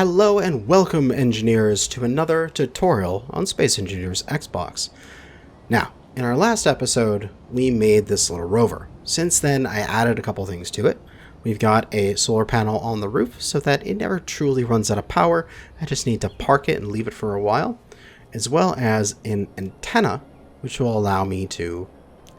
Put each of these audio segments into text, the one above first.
Hello and welcome, engineers, to another tutorial on Space Engineers Xbox. Now, in our last episode, we made this little rover. Since then, I added a couple things to it. We've got a solar panel on the roof so that it never truly runs out of power. I just need to park it and leave it for a while, as well as an antenna, which will allow me to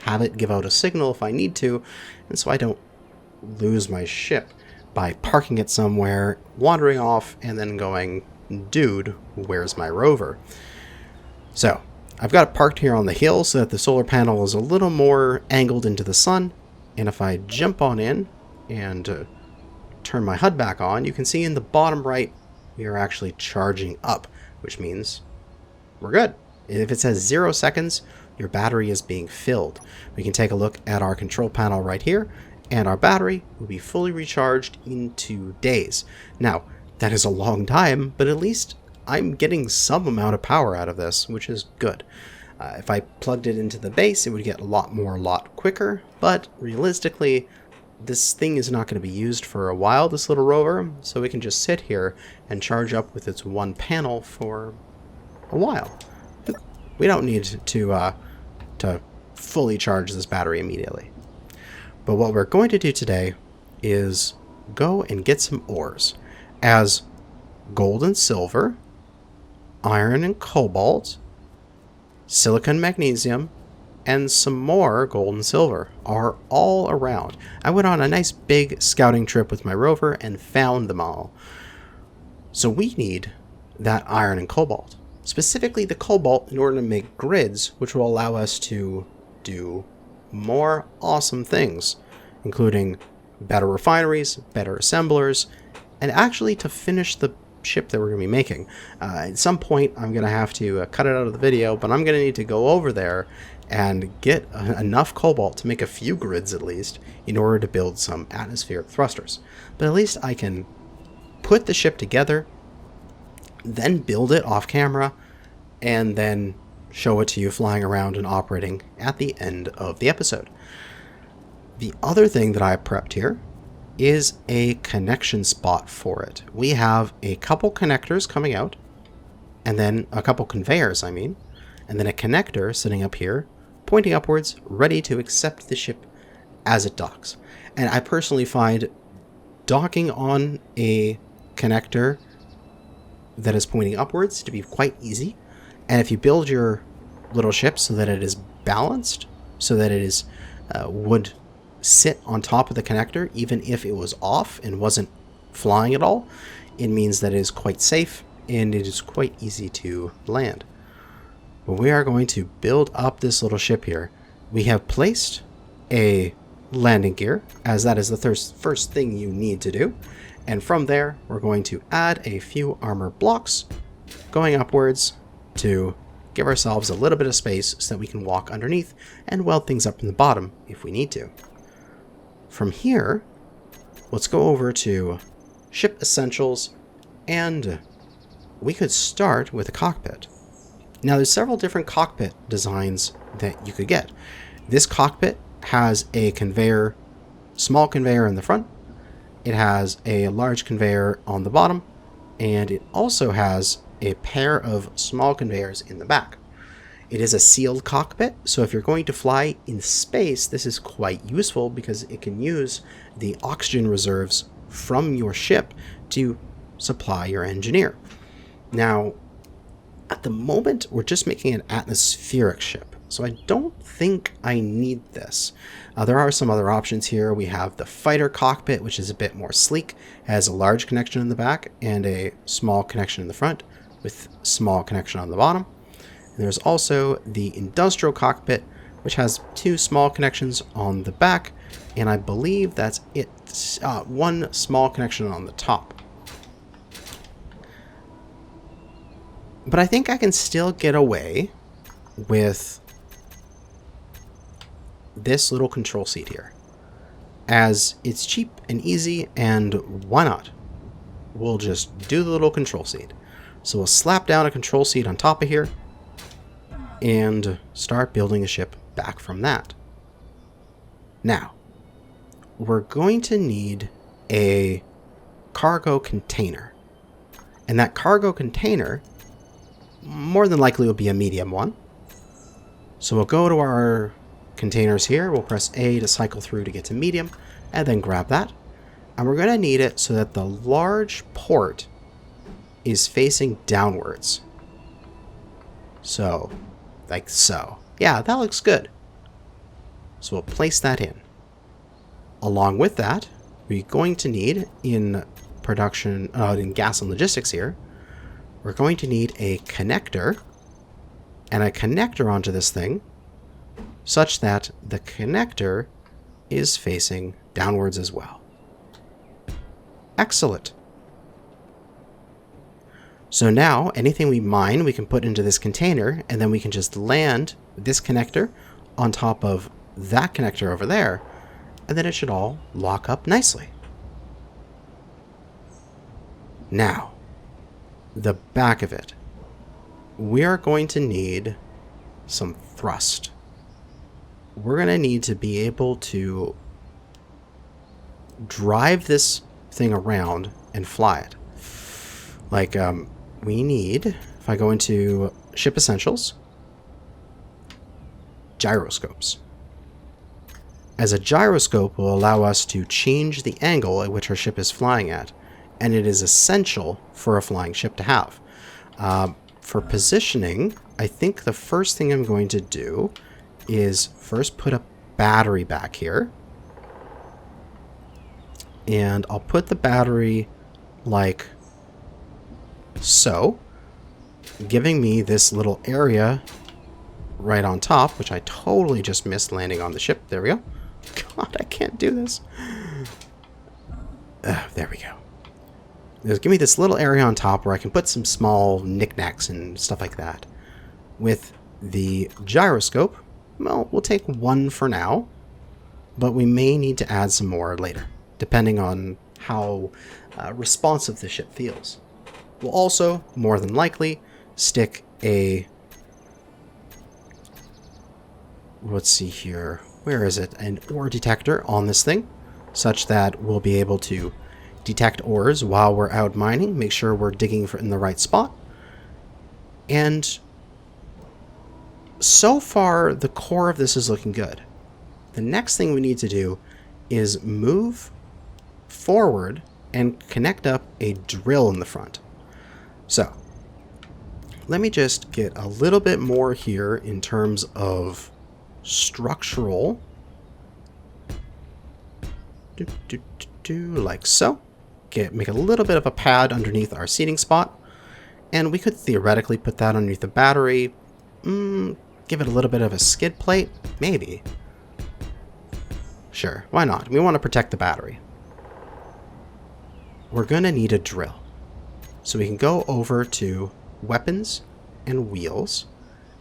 have it give out a signal if I need to, and so I don't lose my ship by parking it somewhere, wandering off, and then going, dude, where's my rover? So, I've got it parked here on the hill so that the solar panel is a little more angled into the sun, and if I jump on in and turn my HUD back on, you can see in the bottom right, we are actually charging up, which means we're good. If it says 0 seconds, your battery is being filled. We can take a look at our control panel right here, and our battery will be fully recharged in 2 days. Now, that is a long time, but at least I'm getting some amount of power out of this, which is good. If I plugged it into the base, it would get a lot quicker, but realistically, this thing is not going to be used for a while, this little rover, so we can just sit here and charge up with its one panel for a while. We don't need to fully charge this battery immediately. But what we're going to do today is go and get some ores, as gold and silver, iron and cobalt, silicon, magnesium, and some more gold and silver are all around. I went on a nice big scouting trip with my rover and found them all. So we need that iron and cobalt, specifically the cobalt, in order to make grids, which will allow us to do more awesome things, including better refineries, better assemblers, and actually to finish the ship that we're going to be making. At some point, I'm going to have to cut it out of the video, but I'm going to need to go over there and get enough cobalt to make a few grids at least in order to build some atmospheric thrusters. But at least I can put the ship together, then build it off camera, and then show it to you flying around and operating at the end of the episode. The other thing that I prepped here is a connection spot for it. We have a couple connectors coming out, and then a couple conveyors, and then a connector sitting up here, pointing upwards, ready to accept the ship as it docks. And I personally find docking on a connector that is pointing upwards to be quite easy. And if you build your little ship so that it is balanced, so that it is would sit on top of the connector even if it was off and wasn't flying at all, it means that it is quite safe and it is quite easy to land. But we are going to build up this little ship here. We have placed a landing gear, as that is the first thing you need to do, and from there we're going to add a few armor blocks going upwards to give ourselves a little bit of space so that we can walk underneath and weld things up in the bottom if we need to. From here, let's go over to Ship Essentials, and we could start with a cockpit. Now, there's several different cockpit designs that you could get. This cockpit has a conveyor, small conveyor in the front, it has a large conveyor on the bottom, and it also has a pair of small conveyors in the back. It is a sealed cockpit, so if you're going to fly in space, this is quite useful because it can use the oxygen reserves from your ship to supply your engineer. Now, at the moment, we're just making an atmospheric ship, so I don't think I need this. There are some other options here. We have the fighter cockpit, which is a bit more sleek, has a large connection in the back and a small connection in the front, with small connection on the bottom. And there's also the industrial cockpit, which has 2 small connections on the back, and I believe that's it. 1 small connection on the top. But I think I can still get away with this little control seat here, as it's cheap and easy, and why not? We'll just do the little control seat. So we'll slap down a control seat on top of here and start building the ship back from that. Now, we're going to need a cargo container. And that cargo container more than likely will be a medium one. So we'll go to our containers here. We'll press A to cycle through to get to medium, and then grab that. And we're going to need it so that the large port is facing downwards. So, like so. Yeah, that looks good. So we'll place that in. Along with that, we're going to need in production, in gas and logistics here, we're going to need a connector and a connector onto this thing such that the connector is facing downwards as well. Excellent. So now anything we mine we can put into this container, and then we can just land this connector on top of that connector over there, and then it should all lock up nicely. Now, the back of it. We are going to need some thrust. We're going to need to be able to drive this thing around and fly it. Like, we need, if I go into Ship Essentials, gyroscopes. As a gyroscope will allow us to change the angle at which our ship is flying at, and it is essential for a flying ship to have. For positioning, I think the first thing I'm going to do is first put a battery back here. And I'll put the battery like so, giving me this little area right on top, which I totally just missed landing on the ship. There we go. God, I can't do this. There we go. Just give me this little area on top where I can put some small knickknacks and stuff like that. With the gyroscope, well, we'll take one for now, but we may need to add some more later, depending on how responsive the ship feels. We'll also, more than likely, stick a... Let's see here. Where is it? An ore detector on this thing, such that we'll be able to detect ores while we're out mining, make sure we're digging in the right spot. And so far, the core of this is looking good. The next thing we need to do is move forward and connect up a drill in the front. So, let me just get a little bit more here in terms of structural. Like so. Make a little bit of a pad underneath our seating spot, and we could theoretically put that underneath the battery. Give it a little bit of a skid plate, maybe. Sure, why not? We want to protect the battery. We're gonna need a drill, so we can go over to weapons and wheels,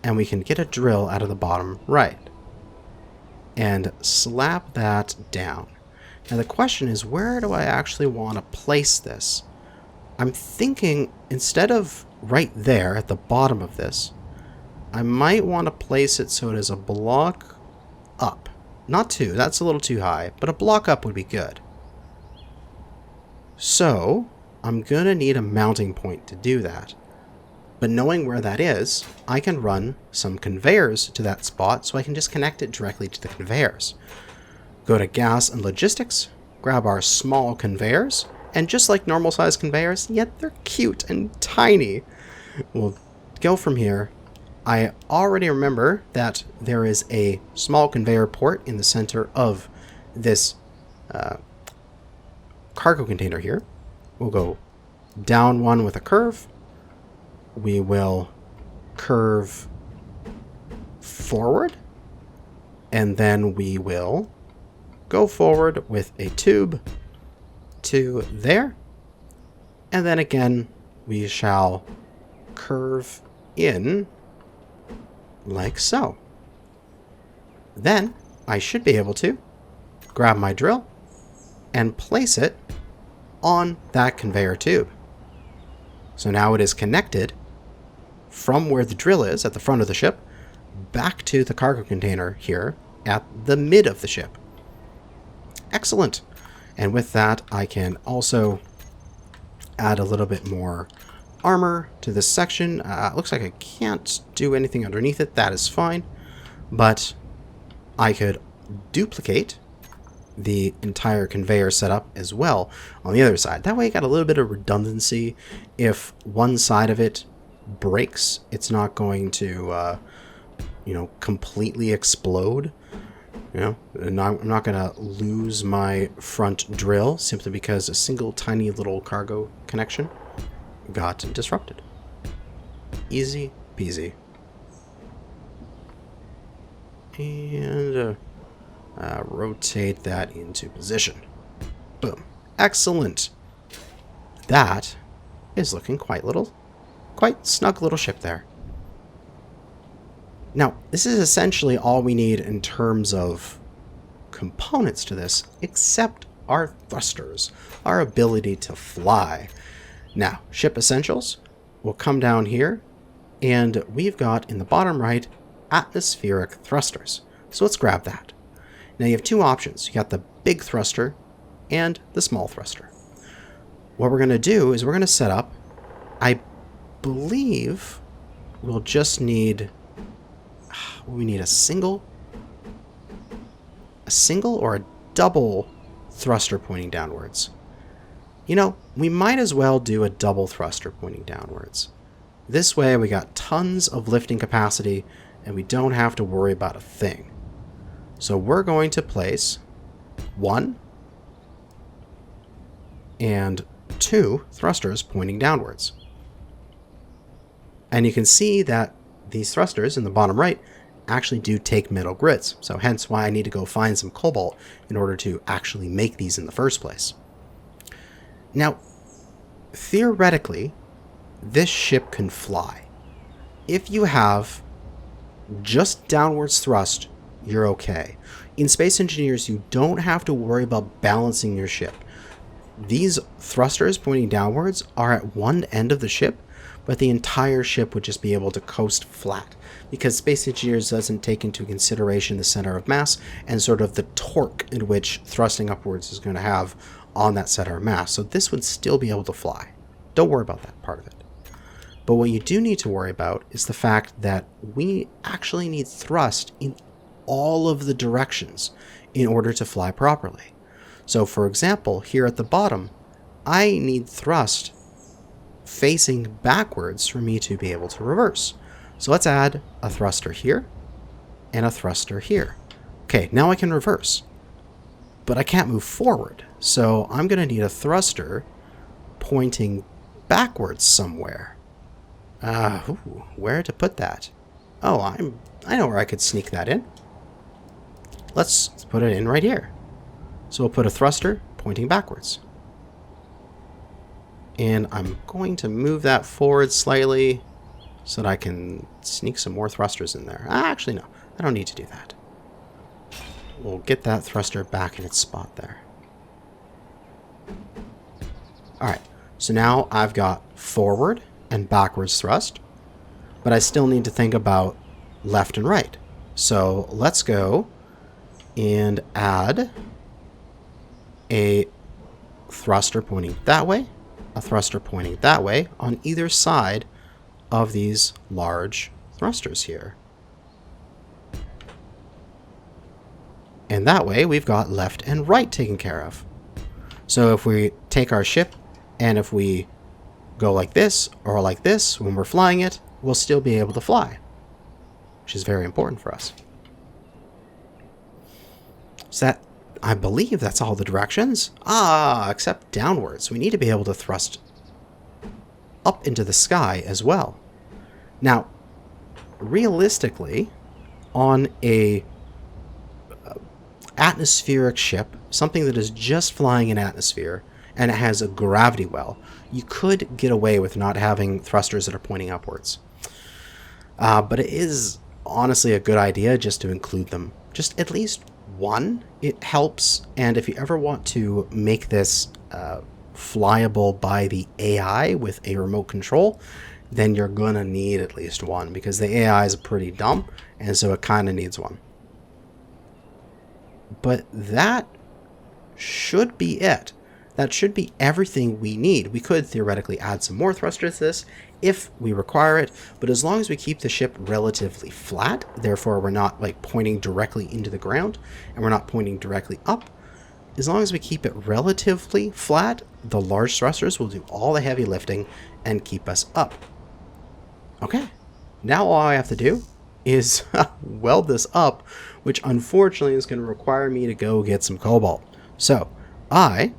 and we can get a drill out of the bottom right and slap that down. Now the question is, where do I actually want to place this? I'm thinking instead of right there at the bottom of this, I might want to place it so it is a block up. Not two, that's a little too high, but a block up would be good. So, I'm going to need a mounting point to do that. But knowing where that is, I can run some conveyors to that spot so I can just connect it directly to the conveyors. Go to gas and logistics, grab our small conveyors, and just like normal size conveyors, yet they're cute and tiny. We'll go from here. I already remember that there is a small conveyor port in the center of this cargo container here. We'll go down one with a curve. We will curve forward, and then we will go forward with a tube to there, and then again we shall curve in like so. Then I should be able to grab my drill and place it on that conveyor tube. So now it is connected from where the drill is at the front of the ship back to the cargo container here at the mid of the ship. Excellent. And with that, I can also add a little bit more armor to this section. Looks like I can't do anything underneath it. That is fine. But I could duplicate the entire conveyor setup as well on the other side. That way I got a little bit of redundancy. If one side of it breaks, it's not going to, completely explode. And I'm not going to lose my front drill simply because a single tiny little cargo connection got disrupted. Easy peasy. And rotate that into position. Boom. Excellent. That is looking quite snug little ship there. Now, this is essentially all we need in terms of components to this, except our thrusters, our ability to fly. Now, ship essentials, we'll come down here, and we've got in the bottom right, atmospheric thrusters. So let's grab that. Now you have two options. You got the big thruster and the small thruster. What we're going to do is we're going to set up, I believe we'll just need, we need a single or a double thruster pointing downwards. We might as well do a double thruster pointing downwards. This way we got tons of lifting capacity and we don't have to worry about a thing. So we're going to place 1 and 2 thrusters pointing downwards. And you can see that these thrusters in the bottom right actually do take metal grids. So hence why I need to go find some cobalt in order to actually make these in the first place. Now, theoretically, this ship can fly. If you have just downwards thrust, you're okay. In Space Engineers, you don't have to worry about balancing your ship. These thrusters pointing downwards are at one end of the ship, but the entire ship would just be able to coast flat, because Space Engineers doesn't take into consideration the center of mass and sort of the torque in which thrusting upwards is going to have on that center of mass. So this would still be able to fly. Don't worry about that part of it. But what you do need to worry about is the fact that we actually need thrust in all of the directions in order to fly properly. So for example, here at the bottom, I need thrust facing backwards for me to be able to reverse. So let's add a thruster here and a thruster here. Okay, now I can reverse, but I can't move forward. So I'm going to need a thruster pointing backwards somewhere. Where to put that? Oh, I know where I could sneak that in. Let's put it in right here. So we'll put a thruster pointing backwards. And I'm going to move that forward slightly so that I can sneak some more thrusters in there. Actually, no, I don't need to do that. We'll get that thruster back in its spot there. Alright, so now I've got forward and backwards thrust, but I still need to think about left and right. So let's go and add a thruster pointing that way, a thruster pointing that way on either side of these large thrusters here. And that way we've got left and right taken care of. So if we take our ship and if we go like this or like this when we're flying it, we'll still be able to fly, which is very important for us. So that, I believe that's all the directions. Except downwards. We need to be able to thrust up into the sky as well. Now, realistically, on a atmospheric ship, something that is just flying in atmosphere, and it has a gravity well, you could get away with not having thrusters that are pointing upwards. But it is honestly a good idea just to include them. Just at least one. It helps, and if you ever want to make this flyable by the AI with a remote control, then you're gonna need at least one, because the AI is pretty dumb, and so it kind of needs one. But that should be it. that should be everything we need. We could theoretically add some more thrusters to this if we require it, but as long as we keep the ship relatively flat, therefore we're not like pointing directly into the ground and we're not pointing directly up, as long as we keep it relatively flat, the large thrusters will do all the heavy lifting and keep us up. Okay, now all I have to do is weld this up, which unfortunately is going to require me to go get some cobalt. So I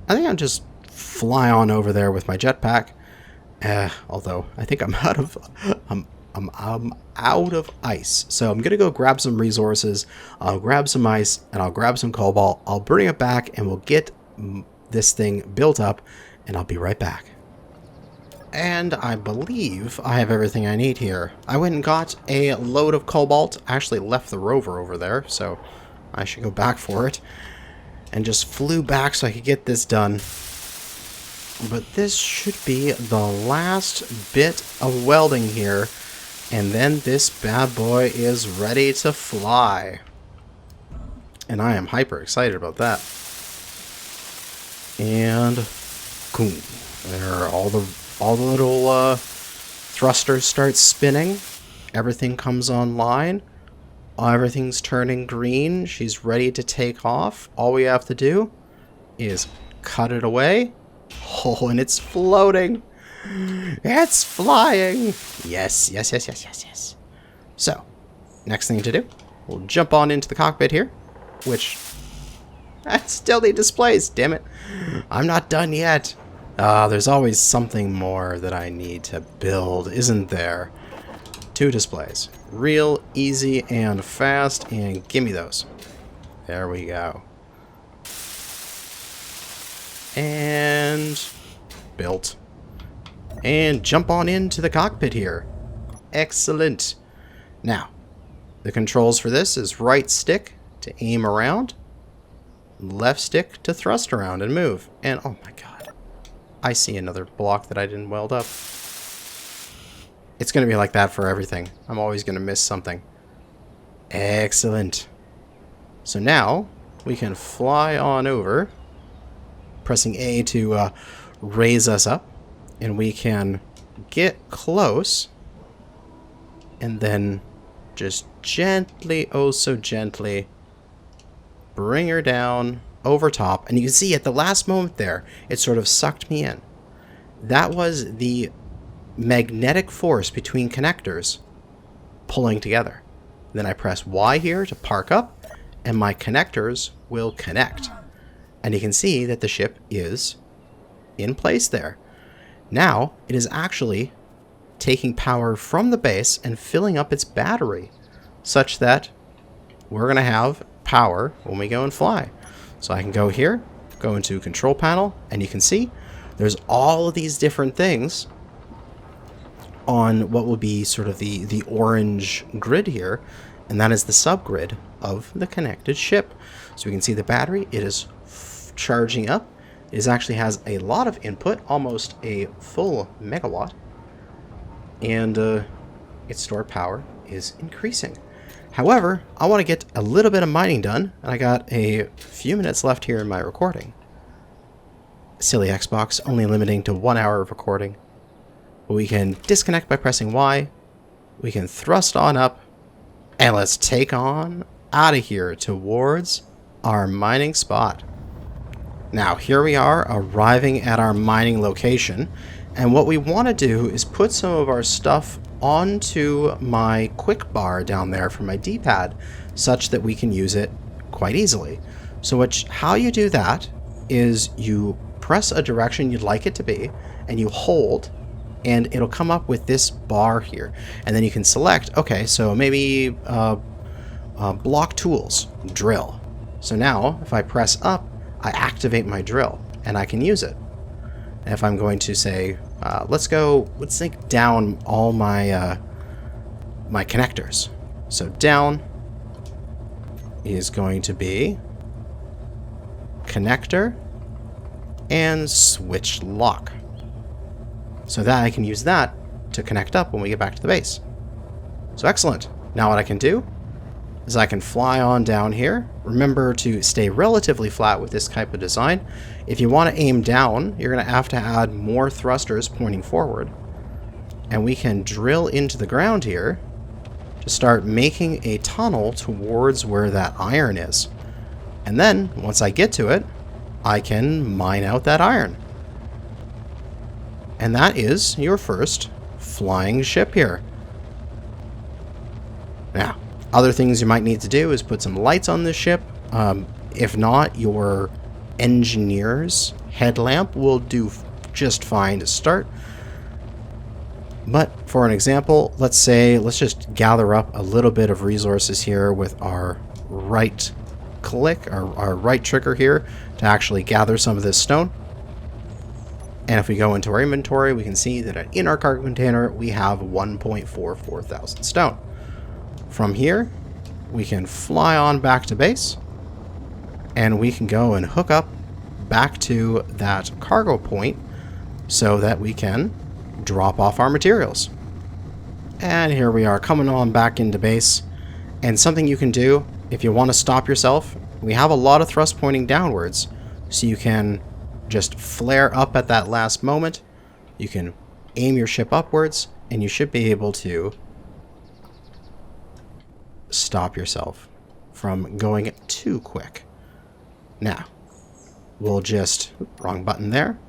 think I'll just fly on over there with my jetpack. Although I think I'm out of I'm out of ice, so I'm gonna go grab some resources. I'll grab some ice and I'll grab some cobalt. I'll bring it back and we'll get this thing built up, and I'll be right back. And I believe I have everything I need here. I went and got a load of cobalt. I actually left the rover over there, so I should go back for it. And just flew back so I could get this done. But this should be the last bit of welding here. And then this bad boy is ready to fly. And I am hyper excited about that. And boom. There are all the little thrusters start spinning. Everything comes online. Everything's turning green. She's ready to take off. All we have to do is cut it away. Oh, and it's floating. It's flying. Yes, yes, yes, yes, yes, yes. So, next thing to do, we'll jump on into the cockpit here, which I still need displays, damn it. I'm not done yet. There's always something more that I need to build, isn't there? 2 displays. Real easy and fast, and give me those. There we go. And built. And jump on into the cockpit here. Excellent. Now, the controls for this is right stick to aim around, left stick to thrust around and move. And oh my god, I see another block that I didn't weld up. It's going to be like that for everything. I'm always going to miss something. Excellent. So now we can fly on over, pressing A to raise us up, and we can get close and then just gently, oh so gently, bring her down over top. And you can see at the last moment there, it sort of sucked me in. That was the magnetic force between connectors pulling together. Then I press Y here to park up, and my connectors will connect. And you can see that the ship is in place there. Now it is actually taking power from the base and filling up its battery, such that we're going to have power when we go and fly. So I can go here, go into control panel, and you can see there's all of these different things on what will be sort of the orange grid here, and that is the subgrid of the connected ship. So we can see the battery, it is charging up. It actually has a lot of input, almost a full megawatt, and its stored power is increasing. However, I want to get a little bit of mining done, and I got a few minutes left here in my recording. Silly Xbox, only limiting to 1 hour of recording. But we can disconnect by pressing Y, we can thrust on up, and let's take on out of here towards our mining spot. Now here we are arriving at our mining location, and what we want to do is put some of our stuff onto my quick bar down there for my D-pad such that we can use it quite easily. So how you do that is you press a direction you'd like it to be and you hold, and it'll come up with this bar here, and then you can select, okay, so maybe block tools, drill. So now if I press up, I activate my drill and I can use it. And if I'm going to say, let's think down all my my connectors. So down is going to be connector and switch lock. So that I can use that to connect up when we get back to the base. So excellent. Now what I can do is I can fly on down here. Remember to stay relatively flat with this type of design. If you want to aim down, you're going to have to add more thrusters pointing forward. And we can drill into the ground here to start making a tunnel towards where that iron is. And then, once I get to it, I can mine out that iron. And that is your first flying ship here. Now, other things you might need to do is put some lights on this ship. If not, your engineer's headlamp will do just fine to start. But for an example, let's just gather up a little bit of resources here with our right click, our right trigger here, to actually gather some of this stone. And if we go into our inventory, we can see that in our cargo container, we have 1.44 thousand stone. From here, we can fly on back to base, and we can go and hook up back to that cargo point so that we can drop off our materials. And here we are coming on back into base. And something you can do if you want to stop yourself, we have a lot of thrust pointing downwards, so you can just flare up at that last moment. You can aim your ship upwards, and you should be able to stop yourself from going too quick. Now, we'll just, wrong button there.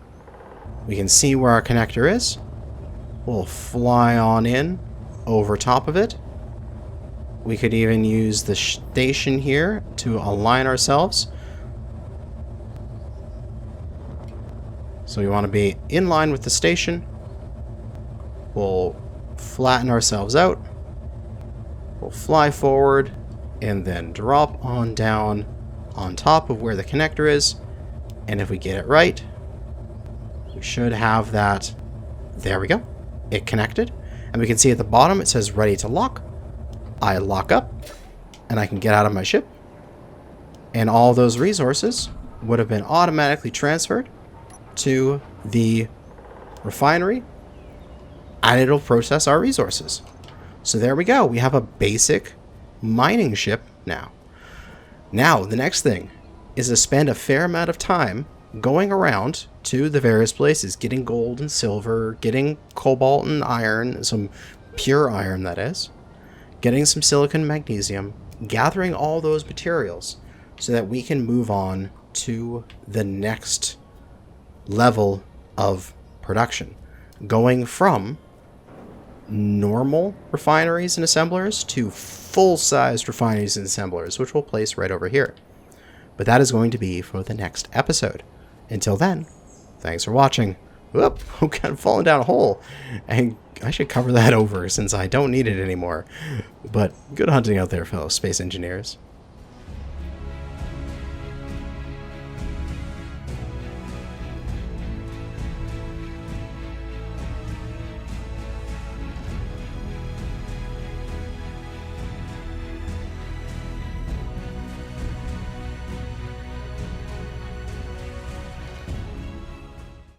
We can see where our connector is. We'll fly on in over top of it. We could even use the station here to align ourselves. So we want to be in line with the station. We'll flatten ourselves out. We'll fly forward and then drop on down on top of where the connector is. And if we get it right, we should have that. There we go. It connected. And we can see at the bottom it says ready to lock. I lock up and I can get out of my ship. And all those resources would have been automatically transferred to the refinery, and it'll process our resources. So there we go. We have a basic mining ship now. Now, the next thing is to spend a fair amount of time going around to the various places, getting gold and silver, getting cobalt and iron, some pure iron that is, getting some silicon and magnesium, gathering all those materials so that we can move on to the next level of production, going from normal refineries and assemblers to full-sized refineries and assemblers, which we'll place right over here. But that is going to be for the next episode. Until then, thanks for watching. Whoop, I'm kind of falling down a hole. And I should cover that over since I don't need it anymore. But good hunting out there, fellow space engineers.